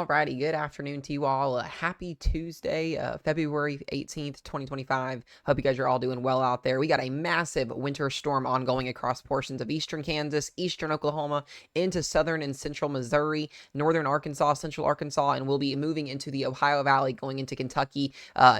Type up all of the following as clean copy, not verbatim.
Alrighty, good afternoon to you all. Happy Tuesday, February 18th, 2025. Hope you guys are all doing well out there. We got a massive winter storm ongoing across portions of eastern Kansas, eastern Oklahoma, into southern and central Missouri, northern Arkansas, central Arkansas, and we'll be moving into the Ohio Valley, going into Kentucky,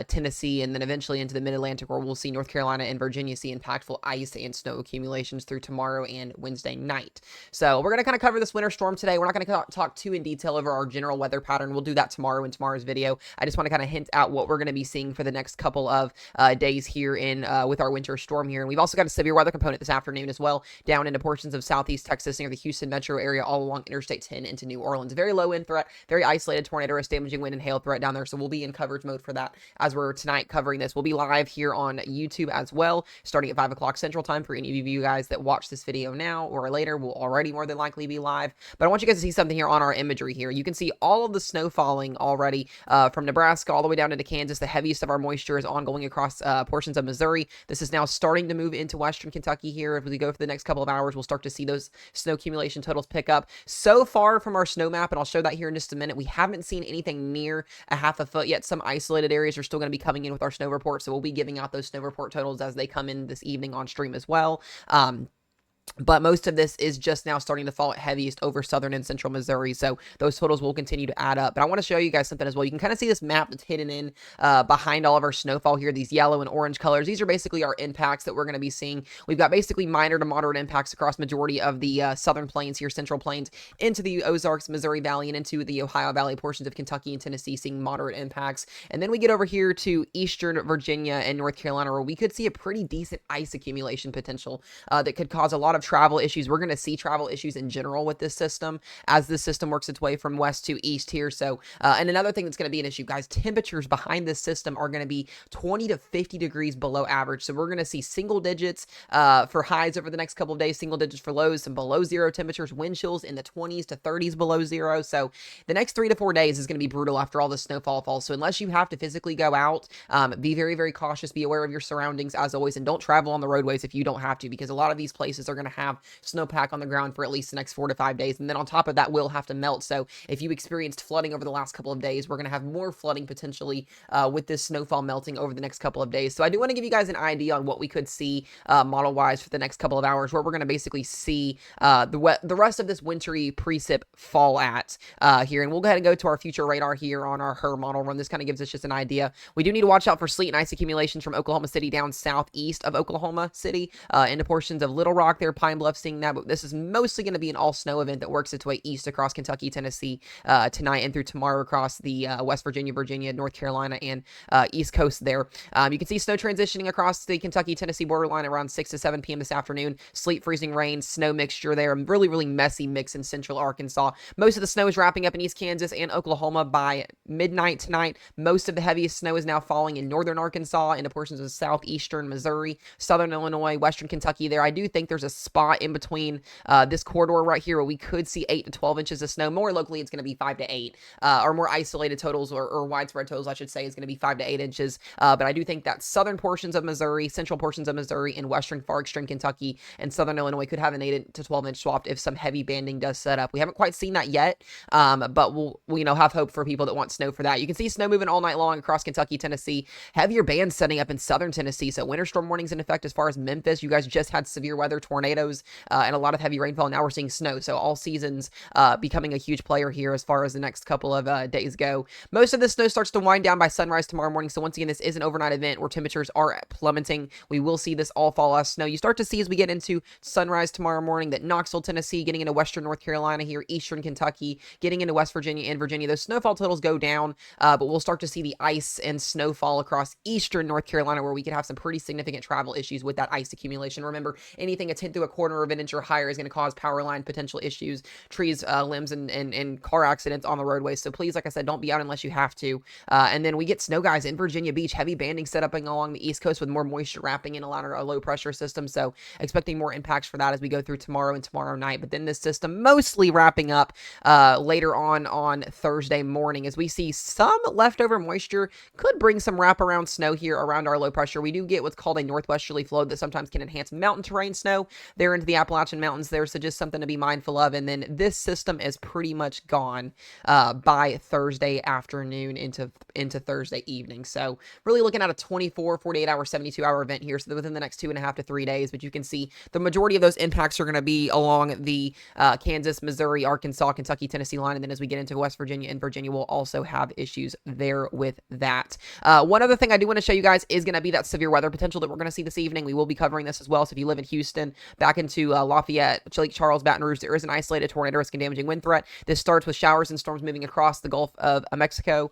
Tennessee, and then eventually into the mid-Atlantic, where we'll see North Carolina and Virginia see impactful ice and snow accumulations through tomorrow and Wednesday night. So we're going to kind of cover this winter storm today. We're not going to talk too in detail over our general weather pattern. We'll do that tomorrow in tomorrow's video. I just want to kind of hint out what we're going to be seeing for the next couple of days here in with our winter storm here. And we've also got a severe weather component this afternoon as well, down into portions of southeast Texas near the Houston metro area, all along Interstate 10 into New Orleans. Very low wind threat, very isolated tornado risk, damaging wind and hail threat down there. So we'll be in coverage mode for that as we're tonight covering this. We'll be live here on YouTube as well, starting at 5 o'clock Central Time. For any of you guys that watch this video now or later, we'll already more than likely be live. But I want you guys to see something here on our imagery here. You can see all of the snow falling already from Nebraska all the way down into Kansas. The heaviest of our moisture is ongoing across portions of Missouri. This is now starting to move into western Kentucky here. As we go for the next couple of hours, we'll start to see those snow accumulation totals pick up. So far from our snow map, and I'll show that here in just a minute, we haven't seen anything near a half a foot yet. Some isolated areas are still going to be coming in with our snow report, so we'll be giving out those snow report totals as they come in this evening on stream as well. But most of this is just now starting to fall at heaviest over southern and central Missouri, so those totals will continue to add up. But I want to show you guys something as well. You can kind of see this map that's hidden in behind all of our snowfall here, these yellow and orange colors. These are basically our impacts that we're going to be seeing. We've got basically minor to moderate impacts across majority of the southern plains here, central plains, into the Ozarks, Missouri Valley, and into the Ohio Valley portions of Kentucky and Tennessee, seeing moderate impacts. And then we get over here to eastern Virginia and North Carolina, where we could see a pretty decent ice accumulation potential that could cause a lot of travel issues. We're going to see travel issues in general with this system as this system works its way from west to east here. So, and another thing that's going to be an issue, guys, temperatures behind this system are going to be 20 to 50 degrees below average. So we're going to see single digits for highs over the next couple of days, single digits for lows, some below zero temperatures, wind chills in the 20s to 30s below zero. So the next 3 to 4 days is going to be brutal after all this snowfall falls. So unless you have to physically go out, be very, very cautious, be aware of your surroundings as always, and don't travel on the roadways if you don't have to, because a lot of these places are going to have snowpack on the ground for at least the next 4 to 5 days. And then on top of that, will have to melt. So if you experienced flooding over the last couple of days, we're going to have more flooding potentially with this snowfall melting over the next couple of days. So I do want to give you guys an idea on what we could see model wise for the next couple of hours, where we're going to basically see the rest of this wintry precip fall at here. And we'll go ahead and go to our future radar here on our HER model run. This kind of gives us just an idea. We do need to watch out for sleet and ice accumulations from Oklahoma City down southeast of Oklahoma City into portions of Little Rock there, Pine Bluff, seeing that. But this is mostly going to be an all snow event that works its way east across Kentucky, Tennessee tonight and through tomorrow across the West Virginia, North Carolina, and East Coast there. You can see snow transitioning across the Kentucky-Tennessee borderline around 6 to 7 p.m. this afternoon. Sleet, freezing rain, snow mixture there. Really, really messy mix in central Arkansas. Most of the snow is wrapping up in East Kansas and Oklahoma by midnight tonight. Most of the heaviest snow is now falling in northern Arkansas, into portions of southeastern Missouri, southern Illinois, western Kentucky there. I do think there's a spot in between this corridor right here where we could see 8 to 12 inches of snow. More locally, it's going to be 5 to 8, or more isolated totals, or widespread totals, I should say, is going to be 5 to 8 inches. But I do think that southern portions of Missouri, central portions of Missouri, and western far extreme Kentucky and southern Illinois could have an 8 to 12 inch swap if some heavy banding does set up. We haven't quite seen that yet, but we'll have hope for people that want snow for that. You can see snow moving all night long across Kentucky, Tennessee. Heavier bands setting up in southern Tennessee. So winter storm warnings in effect as far as Memphis. You guys just had severe weather, tornadoes, and a lot of heavy rainfall. Now we're seeing snow. So all seasons becoming a huge player here as far as the next couple of days go. Most of the snow starts to wind down by sunrise tomorrow morning. So once again, this is an overnight event where temperatures are plummeting. We will see this all fall as snow. You start to see as we get into sunrise tomorrow morning that Knoxville, Tennessee, getting into western North Carolina here, eastern Kentucky, getting into West Virginia and Virginia. Those snowfall totals go down, but we'll start to see the ice and snowfall across eastern North Carolina, where we could have some pretty significant travel issues with that ice accumulation. Remember, anything a 10th to a quarter of an inch or higher is going to cause power line potential issues, trees, limbs, and car accidents on the roadways. So please, like I said, don't be out unless you have to. And then we get snow, guys, in Virginia Beach. Heavy banding set up along the East Coast with more moisture wrapping in a low pressure system. So expecting more impacts for that as we go through tomorrow and tomorrow night. But then this system mostly wrapping up later on Thursday morning, as we see some leftover moisture could bring some wraparound snow here around our low pressure. We do get what's called a northwesterly flow that sometimes can enhance mountain terrain snow. there into the Appalachian Mountains there, so just something to be mindful of. And then this system is pretty much gone by Thursday afternoon into Thursday evening. So really looking at a 24, 48 hour, 72-hour event here, so within the next 2.5 to 3 days. But you can see the majority of those impacts are going to be along the Kansas, Missouri, Arkansas, Kentucky, Tennessee line. And then as we get into West Virginia and Virginia, we'll also have issues there with that. One other thing I do want to show you guys is going to be that severe weather potential that we're going to see this evening. We will be covering this as well. So if you live in Houston, back into Lafayette, Lake Charles, Baton Rouge, there is an isolated tornado risk and damaging wind threat. This starts with showers and storms moving across the Gulf of Mexico.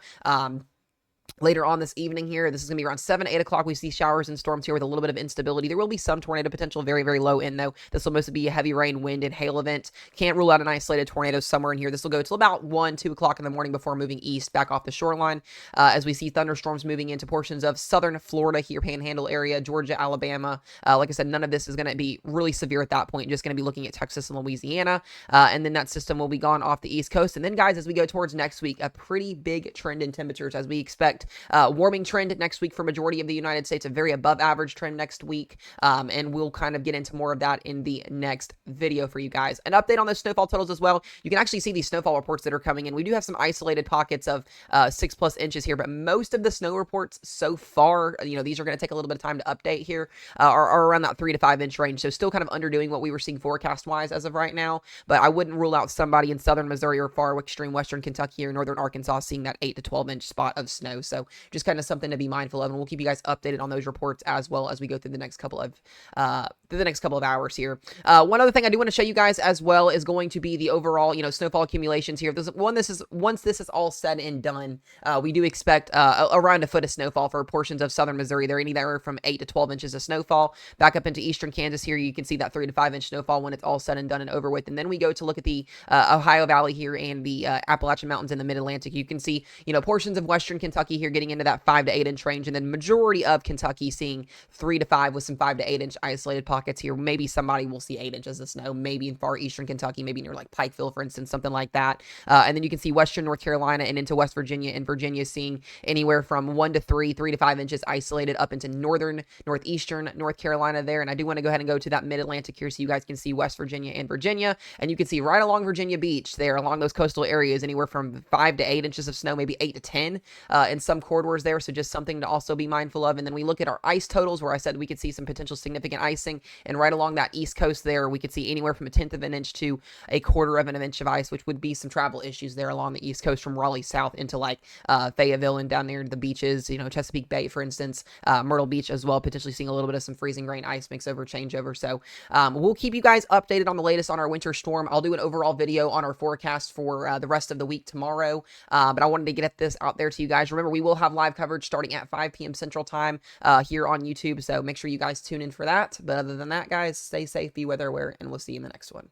Later on this evening here, this is going to be around 7, 8 o'clock. We see showers and storms here with a little bit of instability. There will be some tornado potential, very, very low end, though. This will mostly be a heavy rain, wind, and hail event. Can't rule out an isolated tornado somewhere in here. This will go till about 1, 2 o'clock in the morning before moving east back off the shoreline. As we see thunderstorms moving into portions of southern Florida here, Panhandle area, Georgia, Alabama. Like I said, none of this is going to be really severe at that point. Just going to be looking at Texas and Louisiana. And then that system will be gone off the East Coast. And then, guys, as we go towards next week, a pretty big trend in temperatures as we expect warming trend next week for majority of the United States, a very above average trend next week, and we'll kind of get into more of that in the next video for you guys. An update on those snowfall totals as well. You can actually see these snowfall reports that are coming in. We do have some isolated pockets of 6+ inches here, but most of the snow reports so far, these are going to take a little bit of time to update here, are around that 3 to 5 inch range. So still kind of underdoing what we were seeing forecast wise as of right now, but I wouldn't rule out somebody in southern Missouri or far extreme western Kentucky or northern Arkansas seeing that 8 to 12 inch spot of snow. So just kind of something to be mindful of, and we'll keep you guys updated on those reports as well as we go through the next couple of hours here. One other thing I do want to show you guys as well is going to be the overall snowfall accumulations here. Once this is all said and done, we do expect around a foot of snowfall for portions of southern Missouri. They're anywhere from 8 to 12 inches of snowfall. Back up into eastern Kansas here, you can see that 3 to 5 inch snowfall when it's all said and done and over with. And then we go to look at the Ohio Valley here and the Appalachian Mountains in the mid-Atlantic. You can see portions of western Kentucky here getting into that 5 to 8 inch range, and then majority of Kentucky seeing 3 to 5 with some 5 to 8 inch isolated pockets here. Maybe somebody will see 8 inches of snow, maybe in far eastern Kentucky, maybe near like Pikeville, for instance, something like that. And then you can see western North Carolina and into West Virginia, and Virginia seeing anywhere from 1 to 3, 3 to 5 inches isolated up into northeastern North Carolina there. And I do want to go ahead and go to that mid-Atlantic here so you guys can see West Virginia and Virginia, and you can see right along Virginia Beach there, along those coastal areas, anywhere from 5 to 8 inches of snow, maybe 8 to 10 in some corridors there. So just something to also be mindful of. And then we look at our ice totals, where I said we could see some potential significant icing, and right along that east coast there, we could see anywhere from 1/10 of an inch to 1/4 of an inch of ice, which would be some travel issues there along the east coast from Raleigh south into like Fayetteville and down near the beaches, Chesapeake Bay, for instance, Myrtle Beach as well, potentially seeing a little bit of some freezing rain, ice mix over, changeover. So we'll keep you guys updated on the latest on our winter storm. I'll do an overall video on our forecast for the rest of the week tomorrow, but I wanted to get this out there to you guys. Remember, we will have live coverage starting at 5 p.m. Central Time here on YouTube, so make sure you guys tune in for that. But other than that, guys, stay safe, be weather aware, and we'll see you in the next one.